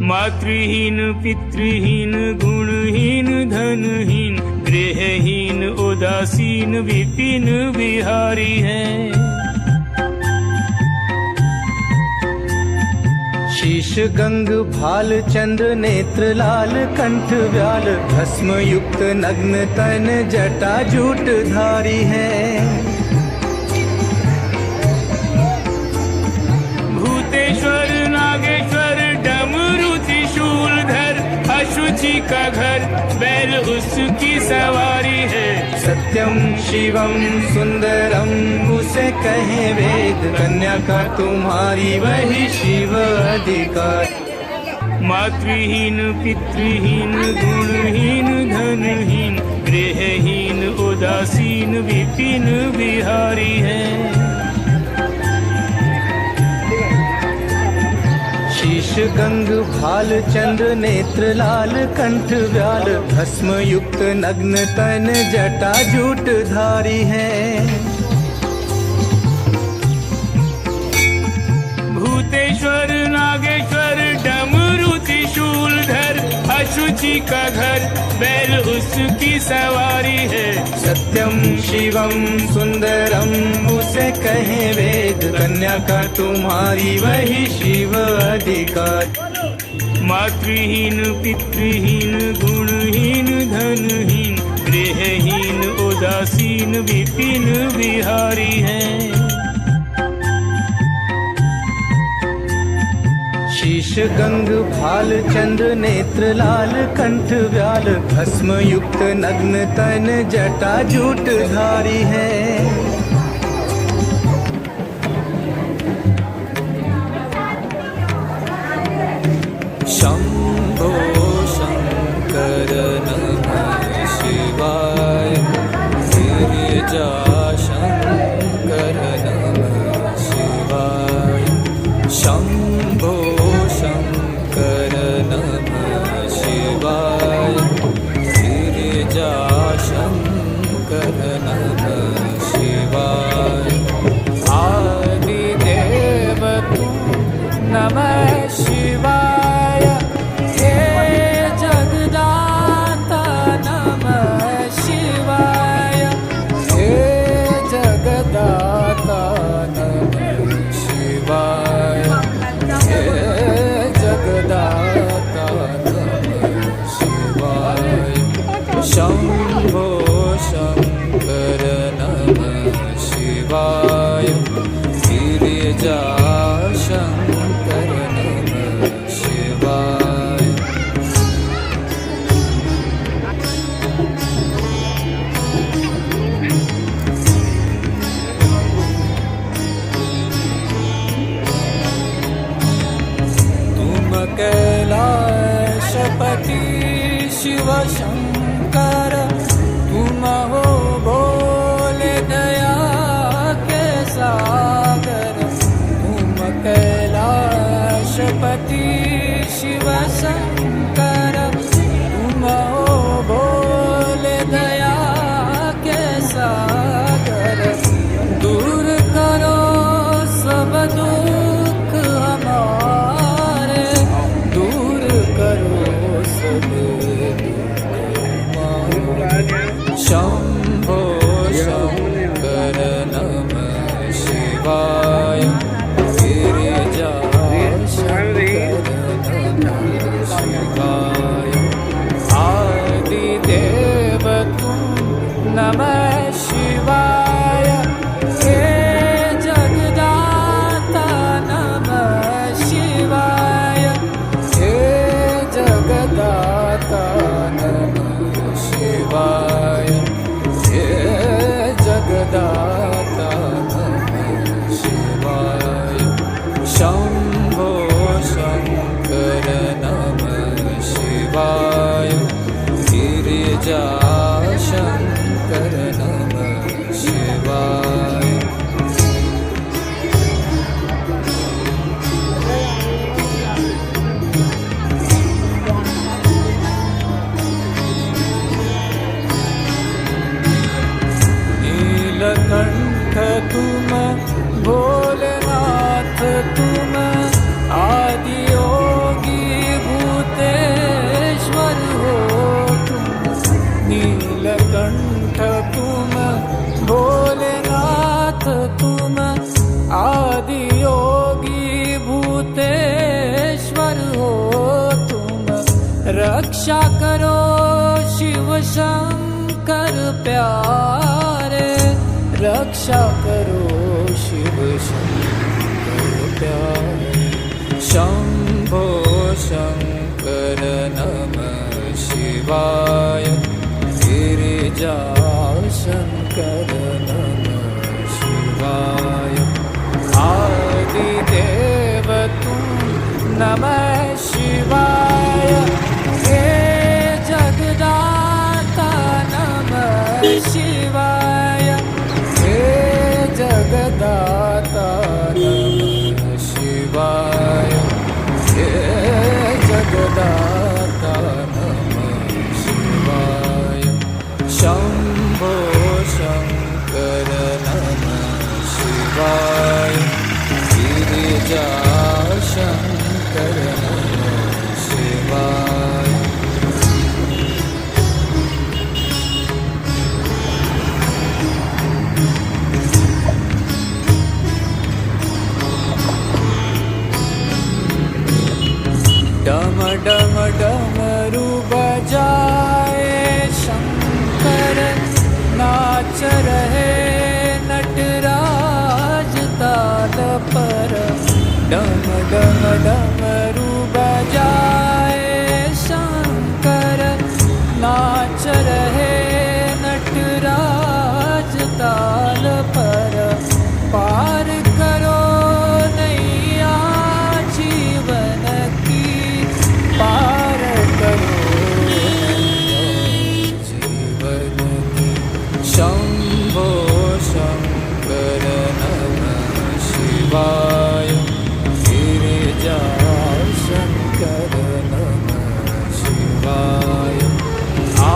मातृहीन पितृहीन गुणहीन धनहीन गृहहीन उदासीन विपिन बिहारी है। शीश गंग भाल चंद्र नेत्र लाल कंठ व्याल भस्म युक्त नग्न तन जटा जूट धारी है। भूतेश्वर नागेश्वर डमरू त्रिशूलधर अशुचि का घर बैल उसकी सवारी है। सत्यम शिवम सुंदरम उसे कहे वेद कन्या का तुम्हारी वही शिव अधिकार। मातृहीन पितृहीन गुणहीन धनहीन गृहहीन उदासीन विपिन बिहारी है। शीश गंग भाल चंद्र नेत्र लाल कंठ व्याल भस्म युक्त नग्न तन जटा जूट धारी है। भूतेश्वर नागेश्वर डमरू त्रिशूलधर अशुचि का घर बैल उसकी सवारी है। सत्यम शिवम सुंदरम उसे कहे वेद कन्या का तुम्हारी वही शिव अधिकार। मातृहीन पितृहीन गुणहीन धनहीन गृहहीन उदासीन विपिन बिहारी है। शीश गंग भाल चंद्र नेत्र लाल कंठ व्याल भस्म युक्त नग्न तन जटा जूट धारी है। शंभो शंकर नमः शिवाय गिरिजा शंकर नमः शिवाय। शंभो शंकर नमः शिवाय गिरिजा शंकर नमः शिवाय। आदिदेव तू नमः शिवाय हे जगदाता नमः शिवाय हे जगदाता नमः शिवाय हे जगदाता नमः शिवाय। शंभो शंकर नमः शिवाय गिरिजा शंकर नमः शिवाय। तुम कैलाशपति शिव शंकर तुम हो भोले दया के सागर। तुम कैलाशपति शिव शंकर तुम हो भोले दया के सागर। दूर करो सब दुख हमारे दूर करो सब दुख हमारे। शंभो शंकर नमः शिवाय गिरिजा शंकर नमः शिवाय। रक्षा करो शिव शंकर प्यारे, रक्षा करो शिव शंकर प्यारे। शंभो शंकर नमः शिवाय, गिरिजा शंकर नमः शिवाय। आदिदेव तुम नमः शिवाय, हे जगदाता नमः शिवाय, हे जगदाता नमः शिवाय, हे जगदाता नमः शिवाय। शंभो शंकर नमः शिवाय, गिरिजा शंकर नमः शिवाय। डम डम डमरू